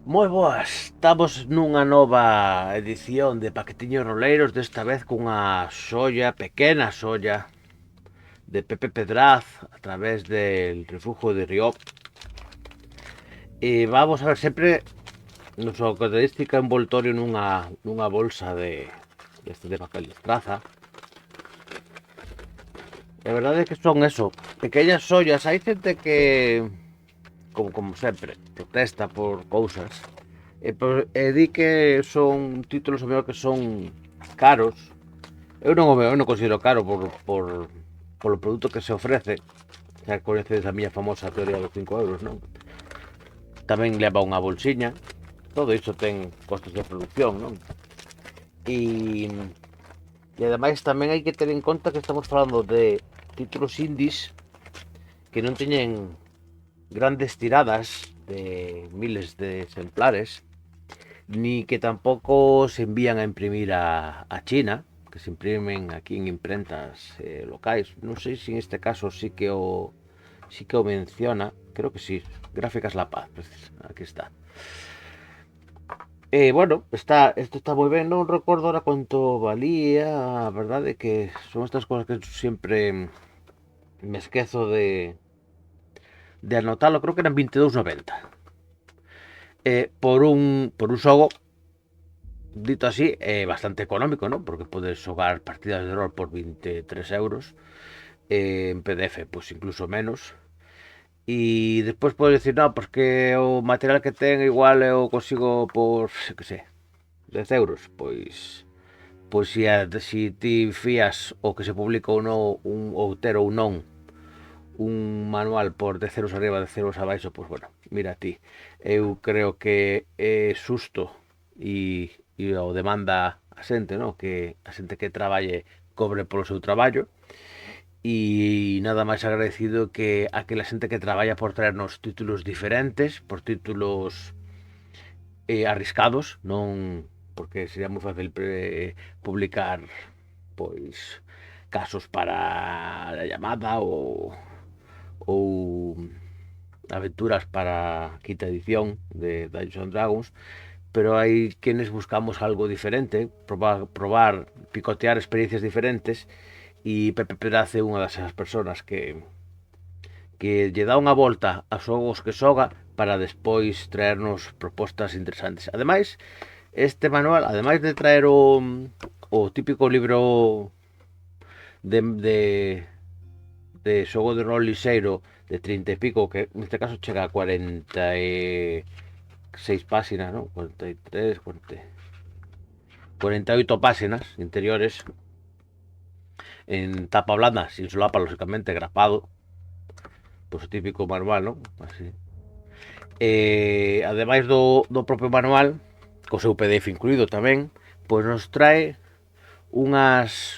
Moi boas, estamos nunha nova edición de Paquetiños Roleiros, desta vez cunha pequena xoia de Pepe Pedraz a través del refugio de Riop. E vamos a ver sempre no súa característica envoltorio nunha bolsa de papel de estraza. E a verdade é que son eso, pequeñas xollas. Hai xente que, como sempre, protesta por cousas e di que son títulos o mellor que son caros. Eu non considero caro polo produto que se ofrece. Xa coñeces a miña famosa teoría dos 5 euros, non? Tamén leva unha bolsiña. Todo iso ten costos de producción, non? E ademais tamén hai que ter en conta que estamos falando de títulos indies que non teñen grandes tiradas de miles de exemplares, ni que tampouco se envían a imprimir a China, que se imprimen aquí en imprentas locais. Non sei se en este caso sí que o menciona, creo que sí, Gráficas La Paz, aquí está. Bueno, isto está moi ben, non recordo ahora quanto valía, a verdade é que son estas cousas que sempre me esquezo de anotalo, creo que eran 22,90. Por un xogo dito así, bastante económico, ¿no? Porque podes xogar partidas de rol por 23 euros, en PDF, pues incluso menos. E despois podes decir, no, pues que o material que ten igual eu consigo por, que sei, 10 euros. Pois si ti fías o que se publica ou non, ou ter ou non un manual por 10 euros arriba, 10 euros abaixo, pois bueno, mira ti. Eu creo que é xusto e o demanda a xente, no? Que a xente que traballe cobre polo seu traballo. E nada máis agradecido que aquela xente que traballa por traernos títulos diferentes, por títulos arriscados, non porque sería moi fácil publicar pois casos para a llamada ou aventuras para a quinta edición de Dungeons and Dragons, pero hai quenes buscamos algo diferente, probar picotear experiencias diferentes, e Pepe Pedraz é unha das persoas que lle dá unha volta aos xogos que xoga para despois traernos propostas interesantes. Ademais, este manual, ademais de traer o típico libro de, de, de xogo de rol lixeiro de 30 e pico, que neste caso chega a 46 páxinas, non? 43, 48 páxinas interiores en tapa blanda, sin solapa, lógicamente, grapado, pois o típico manual, non? Así. Ademais do propio manual, co seu PDF incluído tamén, pois nos trae uns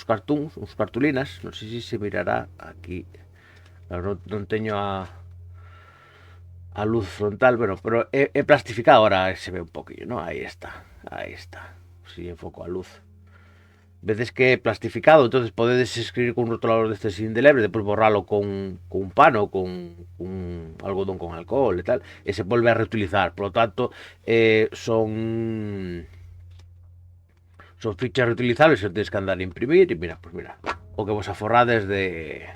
cartúns, uns cartulinas, non sei se se mirará aquí, non teño a luz frontal, bueno, pero é plastificado, ahora se ve un poquillo, ¿no? Aí está, si enfoco a luz. Veces que é plastificado, entonces podedes escribir con un rotulador destes indeleble, depois borralo con un pano, con algodón con alcohol e tal, e se volve a reutilizar. Por lo tanto, son fichas reutilizables, e tedes que andar a imprimir, e mira, pues mira, o que vos aforrades de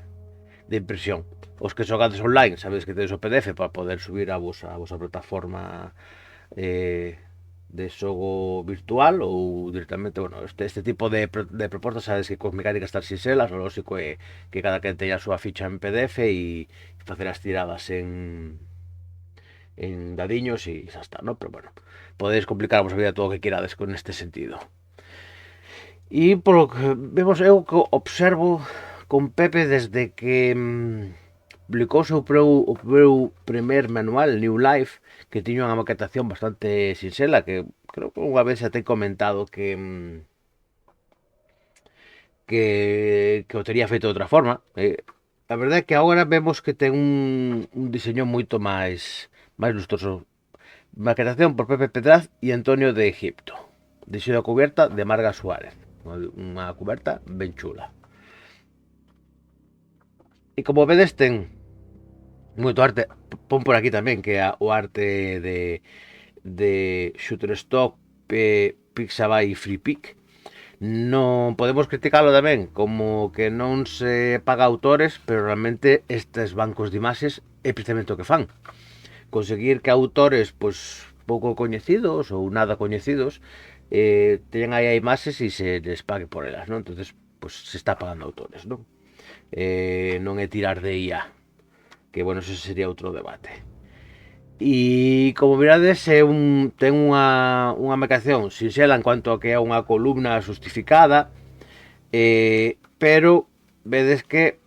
impresión. Os que xogades online, sabedes que tedes o PDF para poder subir a vosa plataforma de xogo virtual ou directamente, bueno, este tipo de propostas, sabes que con mecánicas tan sinxelas, o lógico é que cada que teña a súa ficha en PDF e facer as tiradas en dadiños e xa está, ¿no? Pero bueno, podedes complicar a vosa vida todo o que querades con este sentido. E polo que vemos, eu que observo con Pepe desde que publicou o meu primer manual, New Life, que tiña unha maquetación bastante sinxela, que creo que unha vez xa te he comentado que o tería feito de outra forma. A verdade é que agora vemos que ten un diseño moito máis lustroso. Maquetación por Pepe Pedraz e Antonio de Egipto. Diseño da cuberta de Marga Suárez. Unha cuberta ben chula. E como vedes ten moito arte. Pon por aquí tamén que o arte de Shutterstock, Pixabay e FreePic non podemos criticalo tamén como que non se paga autores, pero realmente estes bancos de imaxes é precisamente o que fan. Conseguir que autores pois pouco coñecidos ou nada coñecidos teñan aí a imaxes e se les pague por elas, non? Entonces, pois se está pagando autores, non? Non é tirar de IA, que bueno, ese sería outro debate. E como mirades ten unha marcación sinxela en cuanto a que é unha columna justificada, pero vedes que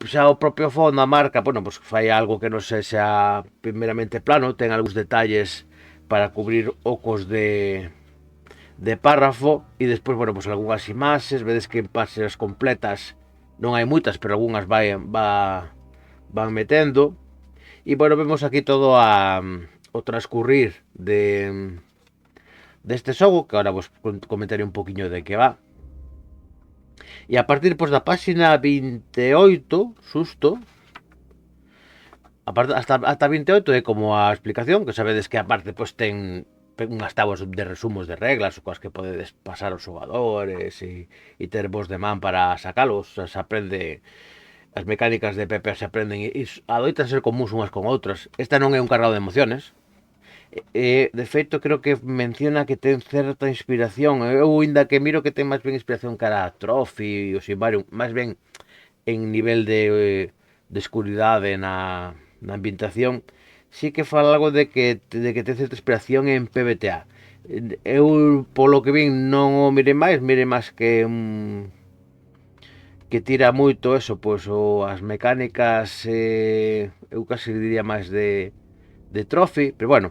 xa o propio fondo a marca, bueno, pues fai algo que non sexa primeramente plano, ten algúns detalles para cubrir ocos de párrafo e despois, bueno, pues algunhas imaxes, vedes que en páxinas completas non hai moitas, pero algunhas van metendo. E, bueno, vemos aquí todo o transcurrir deste xogo, que agora vos comentaré un poquinho de que va. E a partir pois, da páxina 28, susto, hasta 28 é como a explicación, que sabedes que aparte pois, ten unhas tabas de resumos de reglas, coas que podedes pasar aos xogadores e ter vos de man para sacalos, se aprende. As mecánicas de PP se aprenden e adoitan ser comuns unhas con outras. Esta non é un cargado de emociones. De feito, creo que menciona que ten certa inspiración. Eu, ainda que miro que ten máis ben inspiración cara a Trophy, o Simbarium, máis ben en nivel de escuridade na ambientación, sí que fala algo de que ten certa inspiración en PBTA. Eu, polo que vin, non o mire máis que tira moito eso, pois as mecánicas, eu casi diría máis de Trophy, pero bueno,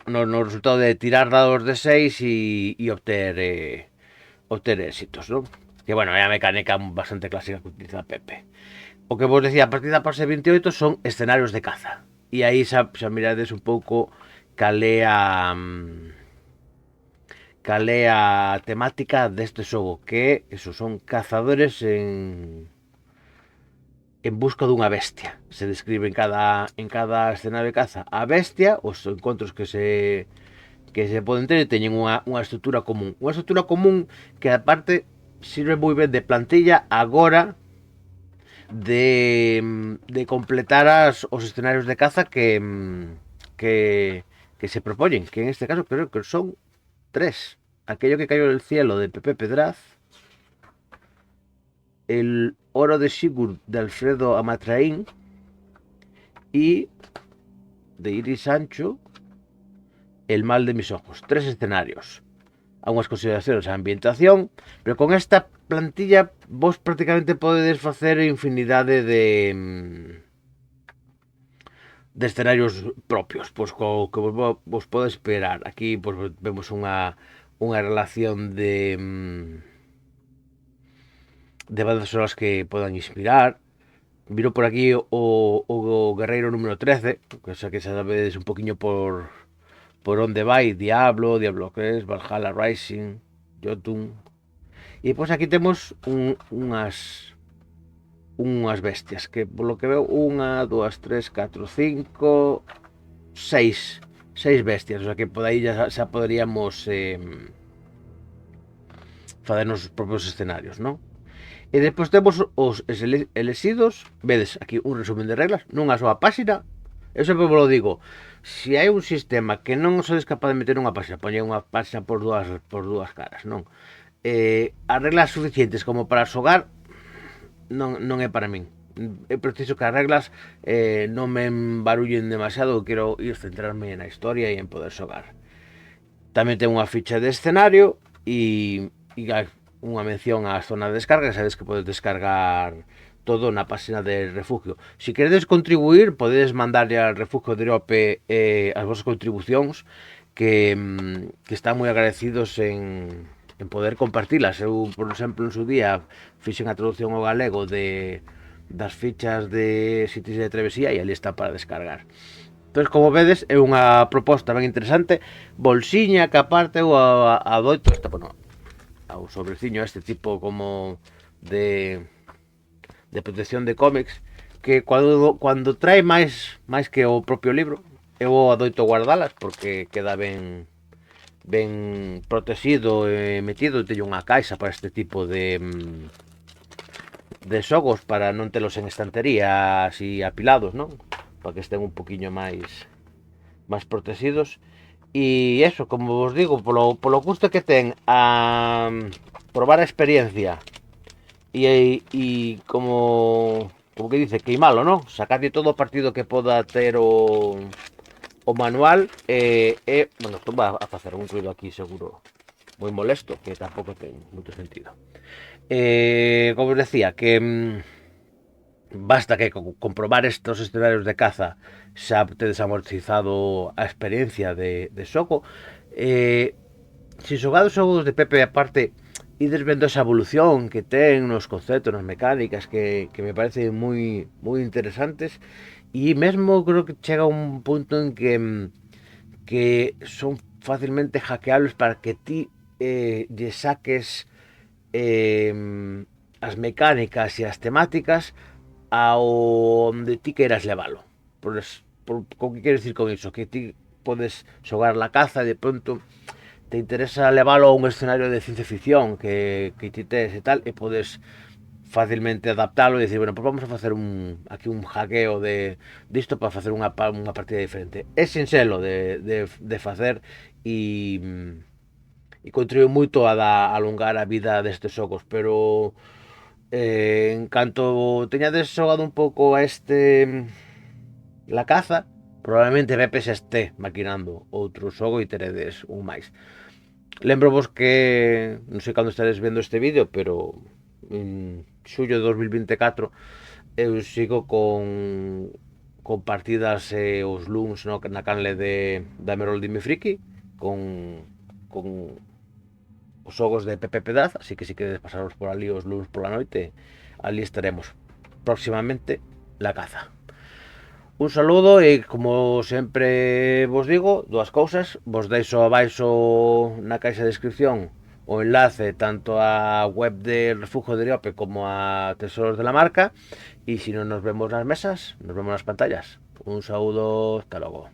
no resultado de tirar dados de 6 e obter éxitos, non? Que bueno, é a mecánica bastante clásica que utiliza Pepe. O que vos decía, a partir da fase 28 son escenarios de caza. E aí xa mirades un pouco calea temática deste xogo, que eso son cazadores en busca dunha bestia. Se describe en cada escenario de caza a bestia, os encontros que se poden ter e teñen unha estrutura común. Unha estrutura común que aparte sirve moi ben de plantilla agora de completar os escenarios de caza que se propoñen, que en este caso creo que son 3. Aquello que cayó del cielo de Pepe Pedraz, el oro de Sigurd de Alfredo Amatraín y de Iris Sancho, el mal de mis ojos. 3 escenarios. A unhas consideracións a ambientación, pero con esta plantilla vos prácticamente podedes facer infinidade de escenarios propios, pois co que vos pode esperar. Aquí pois, vemos unha relación de bandas sonoras que podan inspirar. Viro por aquí o guerreiro número 13, que xa sabedes un poquinho por onde vai, Diablo 3, Valhalla Rising, Jotun. E pois aquí temos unhas bestias, que polo que veo 1, 2, 3, 4, 5, 6 bestias, o sea que por aí xa poderíamos facernos os propios escenarios, non? E depois temos os elexidos, vedes aquí un resumen de reglas nunha soa páxina. Eu sempre vos lo digo, se hai un sistema que non sodes capaz de meter unha páxina, poñe unha páxina por dúas caras, non? As reglas suficientes como para xogar non é para min. É preciso que as reglas non me embarullen demasiado, quero ir centrarme na historia e en poder xogar. Tamén ten unha ficha de escenario e unha mención á zona de descarga, sabes que podes descargar todo na página de refugio. Se queredes contribuir, podedes mandarle al refugio de Europe as vosas contribucións que están moi agradecidos en poder compartilas. Eu, por exemplo, en su día fixen a traducción ao galego das fichas de Cities de Travesía e ali está para descargar. Entón, como vedes, é unha proposta ben interesante, bolsiña que aparte eu adoito esta, bueno, ao sobreciño este tipo como de de protección de cómics, que cuando trae máis que o propio libro, eu adoito guardalas porque queda ben protegido e metido. Teño unha caixa para este tipo de xogos, para non telos en estantería así apilados, non? Para que estén un poquinho máis protegidos. E eso, como vos digo, polo gusto que ten a probar a experiencia e como que dice, queimalo, non? Sacarlle todo o partido que poda ter o manual. Bueno, isto va a facer un ruido aquí seguro moi molesto, que tampouco ten moito sentido. Como os decía, que basta que comprobar estos escenarios de caza xa tedes amortizado a experiencia de xogo. Se xogades xogos de Pepe aparte, ides vendo esa evolución que ten nos conceptos, nas mecánicas, que me parecen moi interesantes, e mesmo creo que chega un punto en que son facilmente hackeables para que ti lle saques eh, as mecánicas e as temáticas ao onde ti queiras levalo. Con que quero dicir con iso? Que ti podes xogar la caza e de pronto te interesa levalo a un escenario de ciencia ficción que ti tes e tal, e podes facilmente adaptalo e dicir, bueno, pues vamos a facer aquí un hackeo disto para facer unha partida diferente. É sinxelo de facer e contribui moito a alongar a vida destes xogos, pero en canto teñades xogado un pouco a la caza, probablemente Pepe xa este maquinando outro xogo e teredes un máis. Lembro vos que non sei cando estaredes vendo este vídeo, pero en xullo de 2024 eu sigo con partidas os luns na canle da Merol Dime Friki con os xogos de Pepe Pedaz, así que si queredes pasaros por ali os luns pola noite, ali estaremos. Próximamente, la caza. Un saludo e, como sempre vos digo, dúas cousas. Vos deixo abaixo na caixa de descripción o enlace tanto a web de Refugio de Riope como a Tesoros de la Marca. E se non nos vemos nas mesas, nos vemos nas pantallas. Un saúdo, hasta logo.